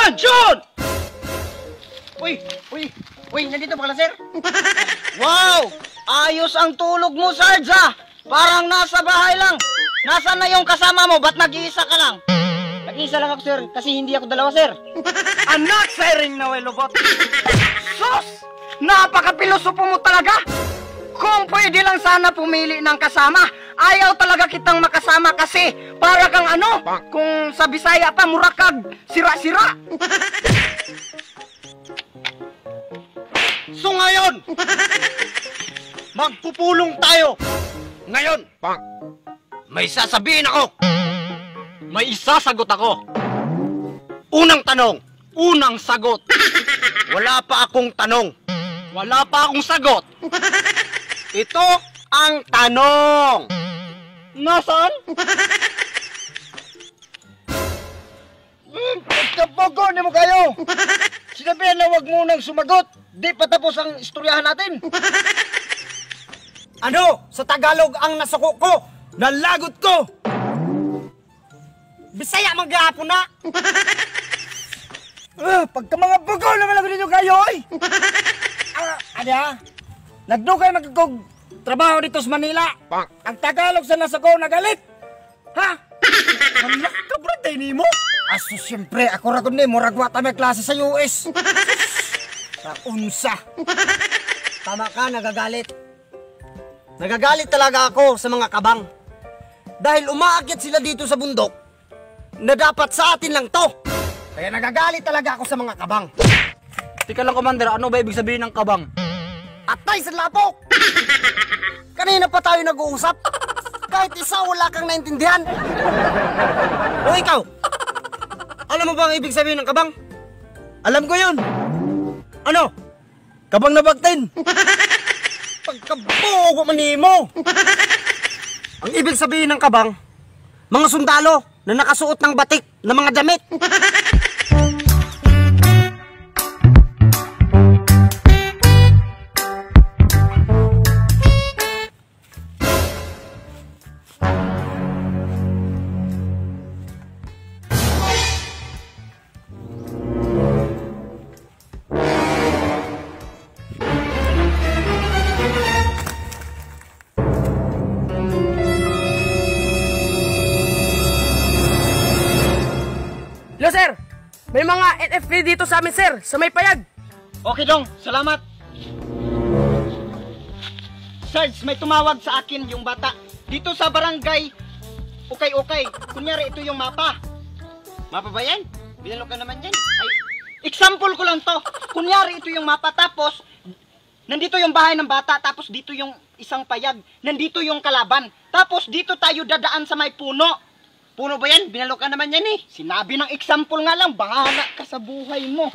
Attention! Uy, nandito pala, sir. Wow! Ayos ang tulog mo, Sarge, ha? Parang nasa bahay lang. Nasaan na yung kasama mo? Ba't nag-iisa ka lang? Nag-iisa lang ako, sir, kasi hindi ako dalawa, sir. Anak sa Iring Noel Lobot. Sus! Napaka-pilosopo mo talaga! Kung pwede lang sana pumili ng kasama, ayaw talaga kitang makasama kasi para kang ano, kung sa Bisaya pa, murakag, sira-sira. So ngayon, magpupulong tayo. Ngayon, may sasabihin ako. May isasagot ako. Unang tanong. Unang sagot. Wala pa akong tanong. Wala pa akong sagot. Ito ang tanong. Nasaan? Pagkapogo na mo kayo. Sinabihan na wag mo nang sumagot. Di pa tapos ang istoryahan natin. Ano? Sa Tagalog ang nasuko ko. Nalagot ko. Bisaya maghapon na. Pagka mga bugo naman ako dito kayo, ay. Nagdugay magkakog trabaho dito sa Manila. Ang Tagalog sa nasa ko nagalit. Ha? Anak ka bro, tayo mo? Aso, siyempre, ako ragod ni muragwa may klase sa US. Sa unsa. Tama ka, nagagalit. Nagagalit talaga ako sa mga kabang. Dahil umaakyat sila dito sa bundok na dapat sa atin lang to. Kaya nagagalit talaga ako sa mga kabang. Tika lang, Commander, ano ba ibig sabihin ng kabang? Atay sa lapok! Kanina pa tayo nag-uusap. Kahit isa wala kang naintindihan. O ikaw, alam mo ba ang ibig sabihin ng kabang? Alam ko yun. Ano? Kabang na baktin. Pagkabugo manimo! Ang ibig sabihin ng kabang, mga sundalo na nakasuot ng batik na mga damit. Hello, sir! May mga NFP dito sa amin, sir, sa may payag. Okay dong, salamat. Sarge, may tumawag sa akin yung bata. Dito sa barangay, okay. Kunyari, ito yung mapa. Mapa ba yan? Binalo ka naman yan. Ay, example ko lang to. Kunyari, ito yung mapa, tapos, nandito yung bahay ng bata, tapos dito yung isang payag. Nandito yung kalaban. Tapos, dito tayo dadaan sa may puno. Puno ba yan? Binalo ka naman yan eh. Sinabi ng example nga lang, bahala ka sa buhay mo.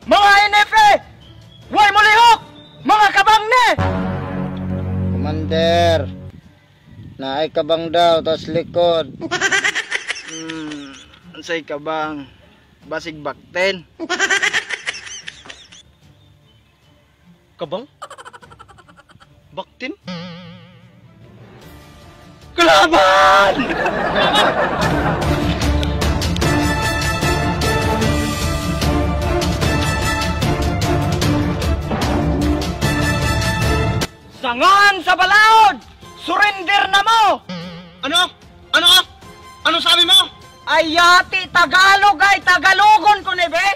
Mga NFA! Huwag mo lihok! Mga kabang ne! Commander, naay kabang daw, tas likod. Ansay kabang? Basig bakten. Kabang? Baktin? Kalaban! Sangan sa balaod! Surrender na mo! Ano? Ano sabi mo? Ayati Tagalog ay Tagalogon ko nebe!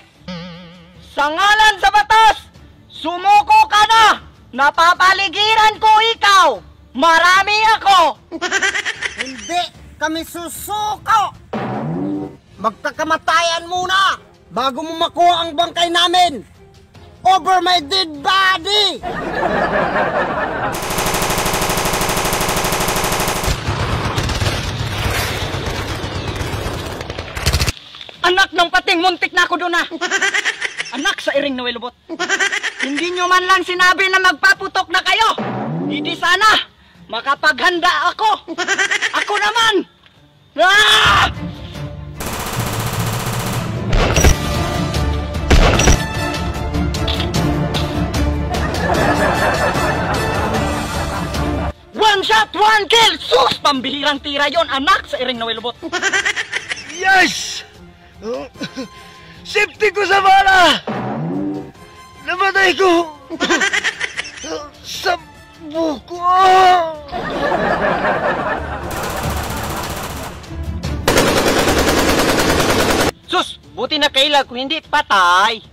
Sa ngalan sa batas, sumuko ka na! Napapaligiran ko ikaw! Marami ako! Hindi kami susuko! Magkakamatayan muna bago mo makuha ang bangkay namin! Over my dead body! Anak ng pating, muntik na ako doon ah! Anak sa Iring Noel Lobot! Hindi nyo man lang sinabi na magpaputok na kayo. Hindi sana makapaghanda ako. Ako naman. Ah! One shot, one kill! Sus! Pambihirang tira yon, anak sa iring na wilbot. Yes! Safety ko sa bala! Namatay ko! Sa buko! Sus! Buti na kailag kung hindi patay.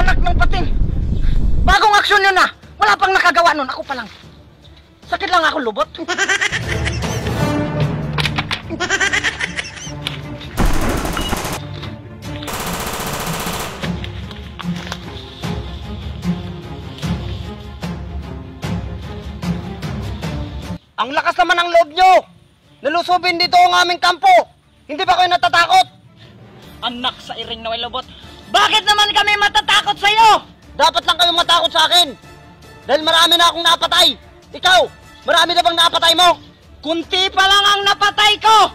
Anak ng pating! Bagong aksyon yun ah! Wala pang nakagawa nun, ako pa lang. Sakit lang ako lubot. Ang lakas naman ng loob nyo! Nalusubin dito ang aming kampo! Hindi ba kayo natatakot? Anak sa iring na lubot, bakit naman kami matatakot sa'yo? Dapat lang kayong matakot sa akin! Dahil marami na akong napatay! Ikaw, marami na bang napatay mo? Kunti pa lang ang napatay ko!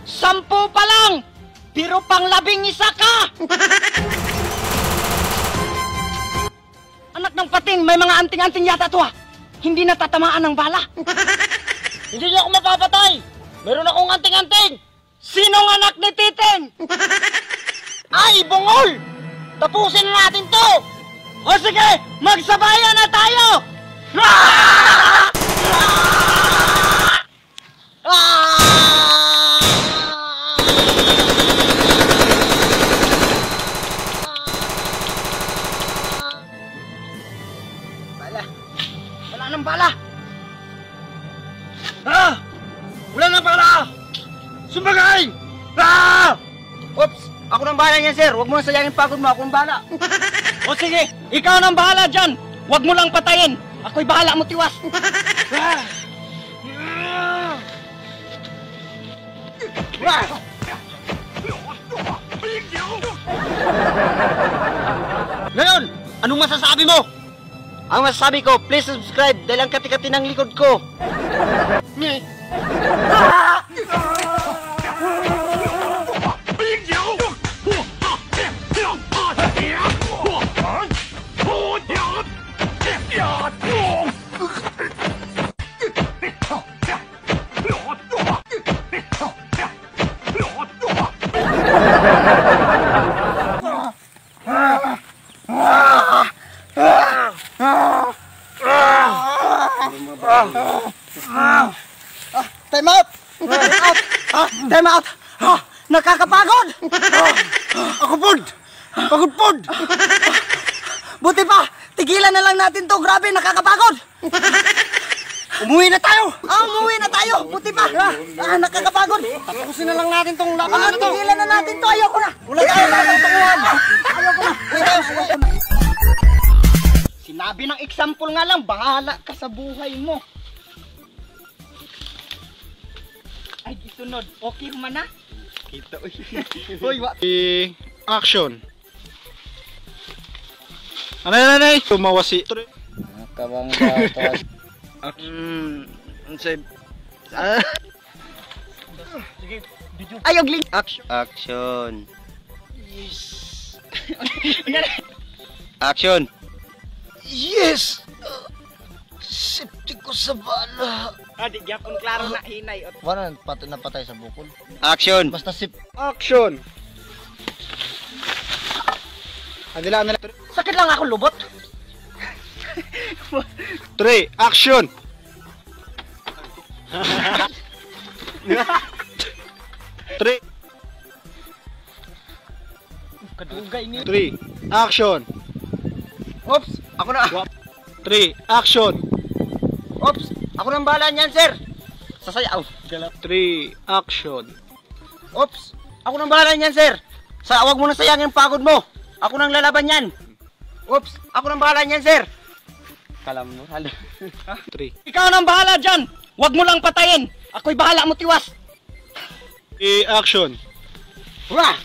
10 pa lang! Pero pang 11 ka! Anak ng pating, may mga anting-anting yata to ah! Hindi natatamaan ng bala! Hindi niyo ako mapapatay! Meron akong anting-anting! Sinong anak ni Titing? Ay, bungol! Tapusin na natin to! O sige, magsabayan na tayo! Ah! Ah! Bala! Wala nang bala! Ah! Wala na bala! Sumbagay! Ah! Oops! Ako nang bahala niyan, sir. Huwag mo nang sayangin pagod mo. Ako nang bahala. O sige, ikaw nang bahala dyan. Huwag mo lang patayin. Ako'y bahala mo tiwas. Ngayon, anong masasabi mo? Ang masasabi ko, please subscribe dahil ang kati-kati ng likod ko. Time out! Time out! Time out! Nakakapagod! Ako pod! Pagod pod! Buti pa! Tigilan na lang natin to! Grabe, nakakapagod! Umuwi na tayo! Umuwi na tayo! Buti pa! Nakakapagod! Tapusin na lang natin tong laban na to! Tigilan na natin to! Ayoko na! Wala tayo tatantungan! Ayoko na! Sinabi ng example nga lang, bahala ka sa buhay mo. Ay, isunod. Okay man na? Kita, uy. Uy, wa. Action. Anay, tumawasi. Kabangga to. Ayog link. Action. Action. Yes! Safety ko sa bala. Di gyapon klaro na hinay. Wala napatay sa bukol. Action. Basta sip. Action. Adila. Sakit lang ako lubot. 3. Action. 3. Kadugay ni. 3. Action. Oops, ako na. 3. Action. Oops, ako nang bahala niyan, sir. Sasayaw. 3. Action. Oops, ako nang bahala niyan, sir. Wag mo na sayangin ang pagod mo. Ako nang lalaban yan. Oops, ako nang bahala niyan, sir. Kalam mo, halo. 3. Ikaw nang bahala dyan. Wag mo lang patayin. Ako'y bahala mo tiwas. 3, action. Hurra!